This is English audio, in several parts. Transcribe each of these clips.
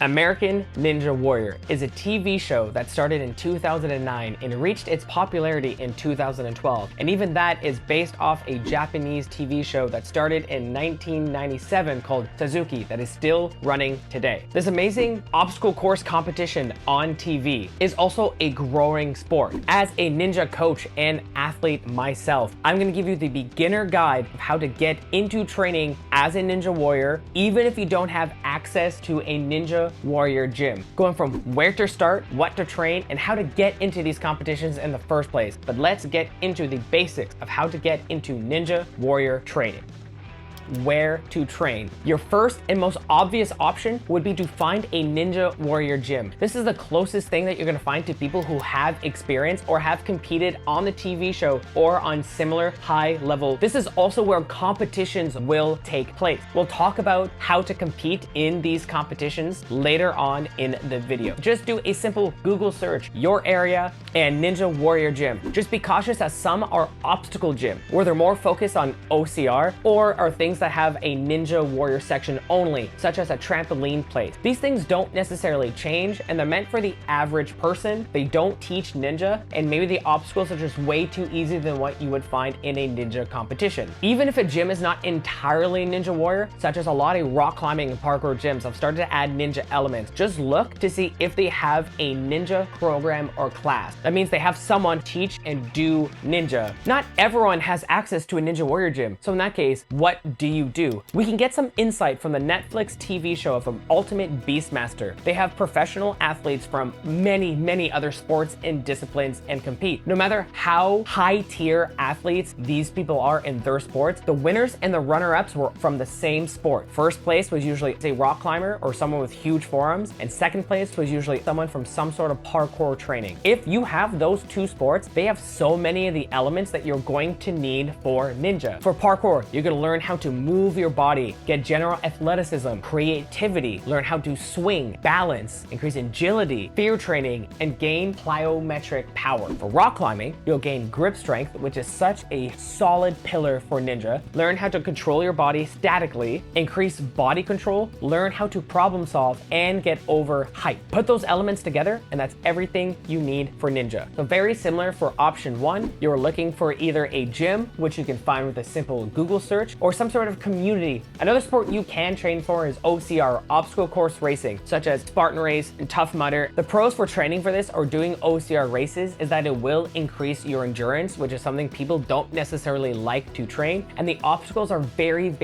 American Ninja Warrior is a TV show that started in 2009 and reached its popularity in 2012. And even that is based off a Japanese TV show that started in 1997 called Suzuki that is still running today. This amazing obstacle course competition on TV is also a growing sport. As a ninja coach and athlete myself, I'm going to give you the beginner guide of how to get into training as a Ninja Warrior, even if you don't have access to a Ninja Warrior gym. Going from where to start, what to train, and how to get into these competitions in the first place. But let's get into the basics of how to get into Ninja Warrior training. Where to train. Your first and most obvious option would be to find a Ninja Warrior gym. This is the closest thing that you're going to find to people who have experience or have competed on the TV show or on similar high level. This is also where competitions will take place. We'll talk about how to compete in these competitions later on in the video. Just do a simple Google search, your area and Ninja Warrior gym. Just be cautious as some are obstacle gym where they're more focused on OCR or are things that have a Ninja Warrior section only, such as a trampoline place. These things don't necessarily change and they're meant for the average person. They don't teach ninja, and maybe the obstacles are just way too easy than what you would find in a ninja competition. Even if a gym is not entirely Ninja Warrior, such as a lot of rock climbing and parkour gyms have started to add ninja elements, just look to see if they have a ninja program or class. That means they have someone teach and do ninja. Not everyone has access to a Ninja Warrior gym, so in that case, what do you do? We can get some insight from the Netflix TV show of Ultimate Beastmaster. They have professional athletes from many other sports and disciplines and compete. No matter how high tier athletes these people are in their sports, the winners and the runner-ups were from the same sport. First place was usually a rock climber or someone with huge forearms, and second place was usually someone from some sort of parkour training. If you have those two sports, they have so many of the elements that you're going to need for ninja. For parkour, you're going to learn how to move your body, get general athleticism, creativity, learn how to swing, balance, increase agility, fear training, and gain plyometric power. For rock climbing, you'll gain grip strength, which is such a solid pillar for ninja. Learn how to control your body statically, increase body control, learn how to problem solve, and get over height. Put those elements together, and that's everything you need for ninja. So very similar for option one, you're looking for either a gym, which you can find with a simple Google search, or some sort of community. Another sport you can train for is OCR, obstacle course racing, such as Spartan Race and Tough Mudder. The pros for training for this or doing OCR races is that it will increase your endurance, which is something people don't necessarily like to train, and the obstacles are very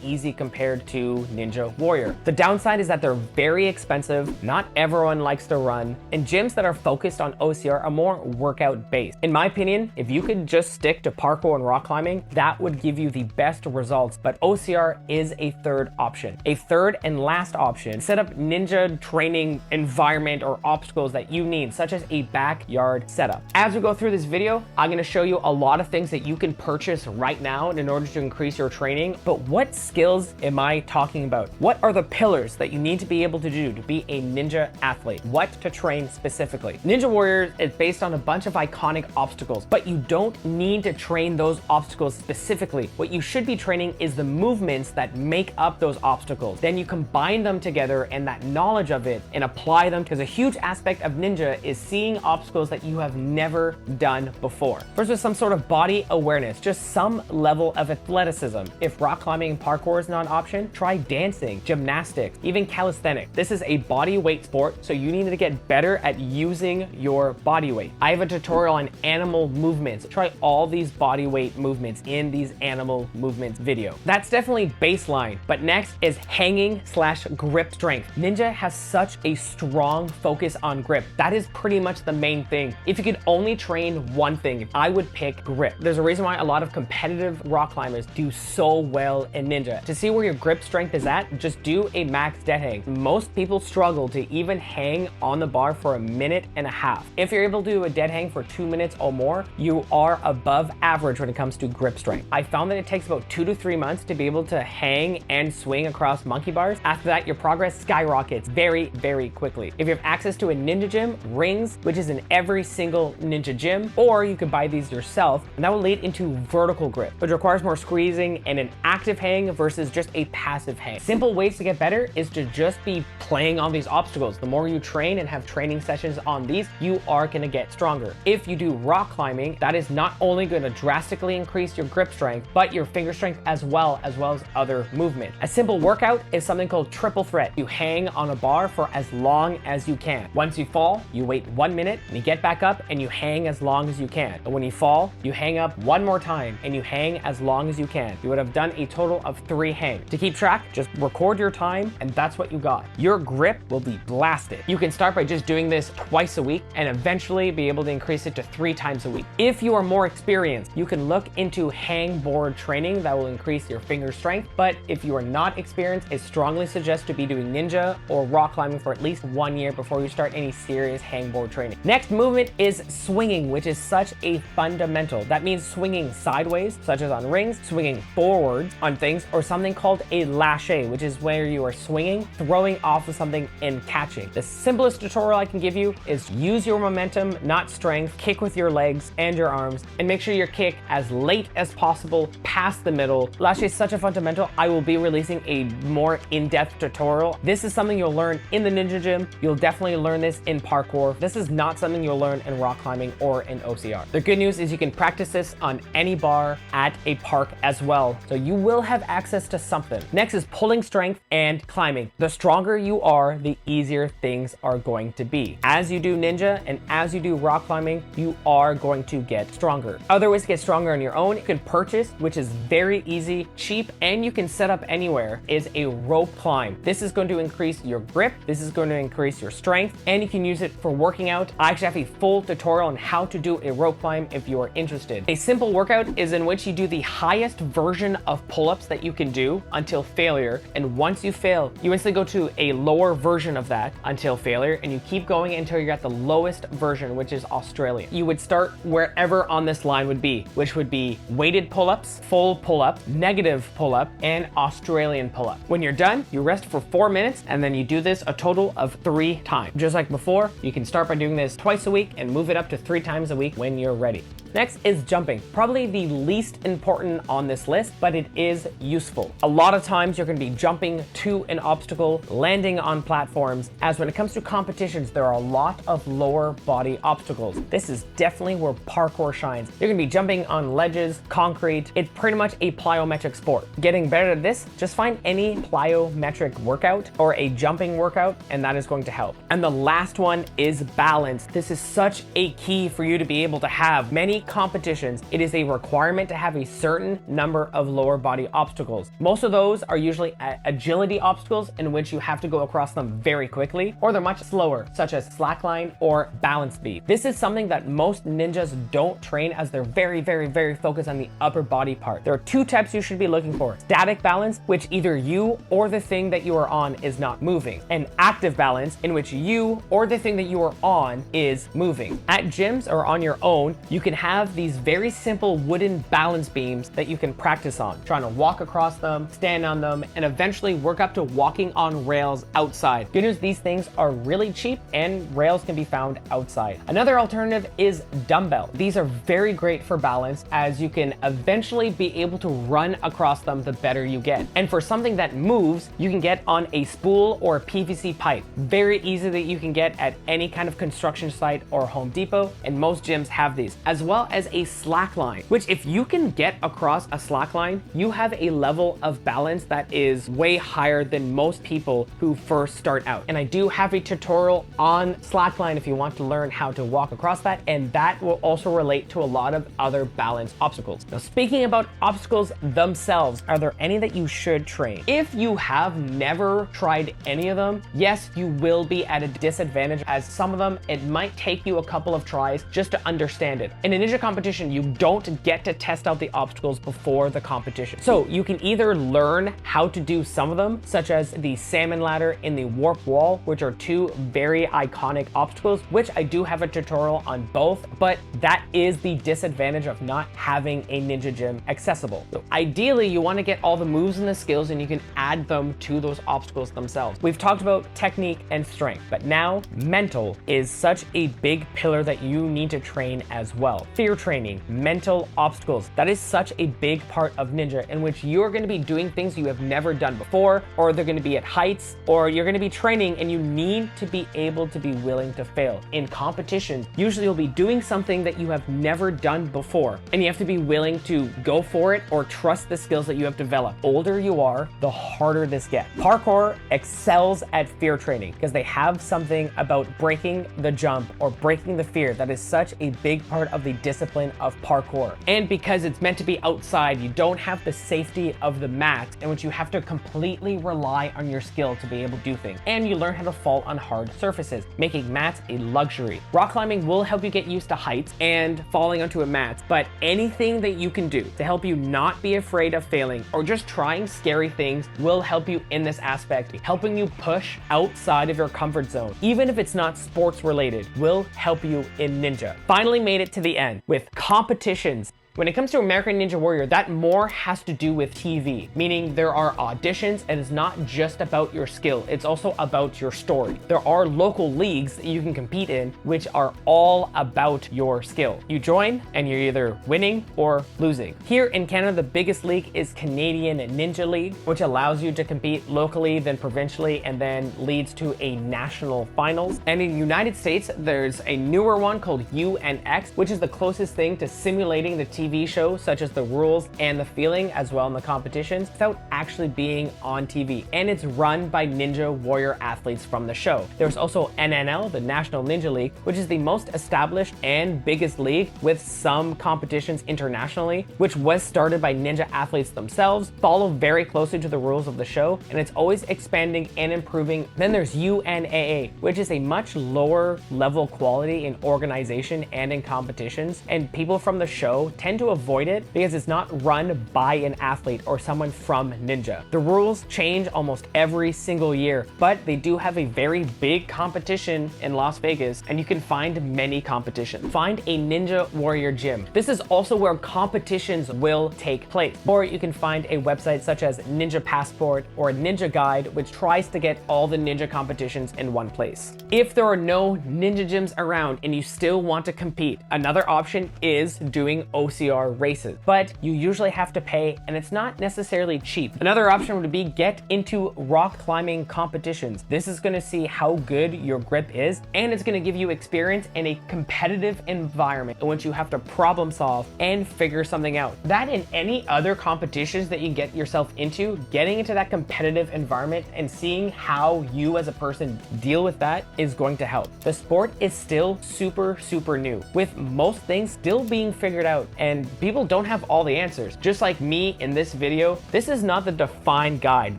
easy compared to Ninja Warrior. The downside is that they're very expensive, not everyone likes to run, and gyms that are focused on OCR are more workout based. In my opinion, if you could just stick to parkour and rock climbing, that would give you the best results, but OCR is a third option. A third and last option, set up ninja training environment or obstacles that you need, such as a backyard setup. As we go through this video, I'm going to show you a lot of things that you can purchase right now in order to increase your training, but what skills am I talking about? What are the pillars that you need to be able to do to be a ninja athlete? What to train specifically? Ninja Warrior is based on a bunch of iconic obstacles, but you don't need to train those obstacles specifically. What you should be training is the movements that make up those obstacles. Then you combine them together and that knowledge of it and apply them, because a huge aspect of ninja is seeing obstacles that you have never done before. First, with some sort of body awareness, just some level of athleticism. If rock climbing and parkour is not an option, try dancing, gymnastics, even calisthenics. This is a body weight sport, so you need to get better at using your body weight. I have a tutorial on animal movements. Try all these body weight movements in these animal movements video. That's definitely baseline, but next is hanging/grip strength. Ninja has such a strong focus on grip. That is pretty much the main thing. If you could only train one thing, I would pick grip. There's a reason why a lot of competitive rock climbers do so well in ninja. To see where your grip strength is at, just do a max dead hang. Most people struggle to even hang on the bar for a minute and a half. If you're able to do a dead hang for 2 minutes or more, you are above average when it comes to grip strength. I found that it takes about 2 to 2-3 months to be able to hang and swing across monkey bars. After that, your progress skyrockets very, very quickly. If you have access to a ninja gym, rings, which is in every single ninja gym, or you could buy these yourself, and that will lead into vertical grip, which requires more squeezing and an active hang versus just a passive hang. Simple ways to get better is to just be playing on these obstacles. The more you train and have training sessions on these, you are going to get stronger. If you do rock climbing, that is not only going to drastically increase your grip strength, but your finger strength as well as other movement. A simple workout is something called triple threat. You hang on a bar for as long as you can. Once you fall, you wait 1 minute and you get back up and you hang as long as you can. And when you fall, you hang up one more time and you hang as long as you can. You would have done a total of 3 hangs. To keep track, just record your time and that's what you got. Your grip will be blasted. You can start by just doing this twice a week and eventually be able to increase it to 3 times a week. If you are more experienced, you can look into hang board training that will increase your finger strength. But if you are not experienced, I strongly suggest to be doing ninja or rock climbing for at least 1 year before you start any serious hang board training. Next movement is swinging, which is such a fundamental. That means swinging sideways, such as on rings, swinging forwards on things, or something called a lâcher, which is where you are swinging, throwing off of something and catching. The simplest tutorial I can give you is use your momentum, not strength, kick with your legs and your arms, and make sure you kick as late as possible past the middle. Lâcher is such a fundamental. I will be releasing a more in-depth tutorial. This is something you'll learn in the ninja gym. You'll definitely learn this in parkour. This is not something you'll learn in rock climbing or in OCR. The good news is you can practice this on any bar at a park as well. So you will have access to something. Next is pulling strength and climbing. The stronger you are, the easier things are going to be. As you do ninja and as you do rock climbing, you are going to get stronger. Other ways to get stronger on your own, you can purchase, which is very easy, cheap, and you can set up anywhere, is a rope climb. This is going to increase your grip. This is going to increase your strength, and you can use it for working out. I actually have a full tutorial on how to do a rope climb if you are interested. A simple workout is in which you do the highest version of pull-ups that you can do until failure, and once you fail, you instantly go to a lower version of that until failure, and you keep going until you're at the lowest version, which is Australian. You would start wherever on this line would be, which would be weighted pull-ups, full pull-up, negative pull-up, and Australian pull-up. When you're done, you rest for 4 minutes, and then you do this a total of 3 times. Just like before, you can start by doing this twice a week and move it up to 3 times a week when you're ready. Next is jumping. Probably the least important on this list, but it is useful. A lot of times you're going to be jumping to an obstacle, landing on platforms, as when it comes to competitions, there are a lot of lower body obstacles. This is definitely where parkour shines. You're going to be jumping on ledges, concrete. It's pretty much a plyometric sport. Getting better at this, just find any plyometric workout or a jumping workout, and that is going to help. And the last one is balance. This is such a key for you to be able to have many competitions. It is a requirement to have a certain number of lower body obstacles. Most of those are usually agility obstacles in which you have to go across them very quickly, or they're much slower, such as slackline or balance beam. This is something that most ninjas don't train, as they're very, very, very focused on the upper body part. There are 2 types you should be looking for: static balance, which either you or the thing that you are on is not moving, and active balance, in which you or the thing that you are on is moving. At gyms or on your own, you can have these very simple wooden balance beams that you can practice on, trying to walk across them, stand on them, and eventually work up to walking on rails outside. Good news, these things are really cheap and rails can be found outside. Another alternative is dumbbell. These are very great for balance, as you can eventually be able to run across them the better you get. And for something that moves, you can get on a spool or a PVC pipe. Very easy that you can get at any kind of construction site or Home Depot, and most gyms have these, as well as a slack line, which if you can get across a slack line, you have a level of balance that is way higher than most people who first start out. And I do have a tutorial on slackline if you want to learn how to walk across that, and that will also relate to a lot of other balance obstacles. Now, speaking about obstacles themselves, are there any that you should train? If you have never tried any of them, yes, you will be at a disadvantage, as some of them, it might take you a couple of tries just to understand it. In a ninja ninja competition, you don't get to test out the obstacles before the competition. So you can either learn how to do some of them, such as the salmon ladder and the warp wall, which are two very iconic obstacles, which I do have a tutorial on both, but that is the disadvantage of not having a ninja gym accessible. So ideally, you want to get all the moves and the skills, and you can add them to those obstacles themselves. We've talked about technique and strength, but now mental is such a big pillar that you need to train as well. Fear training, mental obstacles, that is such a big part of ninja, in which you're going to be doing things you have never done before, or they're going to be at heights, or you're going to be training and you need to be able to be willing to fail. In competition, usually you'll be doing something that you have never done before, and you have to be willing to go for it or trust the skills that you have developed. The older you are, the harder this gets. Parkour excels at fear training because they have something about breaking the jump or breaking the fear that is such a big part of the discipline of parkour. And because it's meant to be outside, you don't have the safety of the mat, in which you have to completely rely on your skill to be able to do things. And you learn how to fall on hard surfaces, making mats a luxury. Rock climbing will help you get used to heights and falling onto a mat, but anything that you can do to help you not be afraid of failing or just trying scary things will help you in this aspect. Helping you push outside of your comfort zone, even if it's not sports related, will help you in ninja. Finally made it to the end with competitions. When it comes to American Ninja Warrior, that more has to do with TV, meaning there are auditions and it's not just about your skill, it's also about your story. There are local leagues that you can compete in, which are all about your skill. You join and you're either winning or losing. Here in Canada, the biggest league is Canadian Ninja League, which allows you to compete locally, then provincially, and then leads to a national finals. And in the United States, there's a newer one called UNX, which is the closest thing to simulating the TV show, such as the rules and the feeling as well in the competitions, without actually being on TV. And it's run by Ninja Warrior athletes from the show. There's also NNL, the National Ninja League, which is the most established and biggest league with some competitions internationally, which was started by ninja athletes themselves, follow very closely to the rules of the show, and it's always expanding and improving. Then there's UNAA, which is a much lower level quality in organization and in competitions, and people from the show tend to avoid it because it's not run by an athlete or someone from Ninja. The rules change almost every single year, but they do have a very big competition in Las Vegas, and you can find many competitions. Find a Ninja Warrior gym. This is also where competitions will take place. Or you can find a website such as Ninja Passport or Ninja Guide, which tries to get all the ninja competitions in one place. If there are no ninja gyms around and you still want to compete, another option is doing OCR races, but you usually have to pay and it's not necessarily cheap. Another option would be get into rock climbing competitions. This is going to see how good your grip is, and it's going to give you experience in a competitive environment in which you have to problem solve and figure something out. That and any other competitions that you get yourself into, getting into that competitive environment and seeing how you as a person deal with that is going to help. The sport is still super new, with most things still being figured out, and people don't have all the answers. Just like me in this video, this is not the defined guide.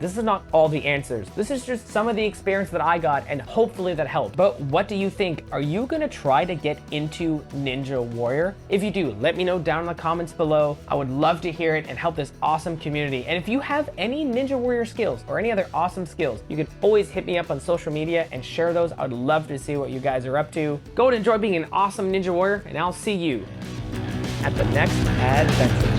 This is not all the answers. This is just some of the experience that I got, and hopefully that helped. But what do you think? Are you gonna try to get into Ninja Warrior? If you do, let me know down in the comments below. I would love to hear it and help this awesome community. And if you have any Ninja Warrior skills or any other awesome skills, you can always hit me up on social media and share those. I would love to see what you guys are up to. Go and enjoy being an awesome Ninja Warrior, and I'll see you at the next adventure.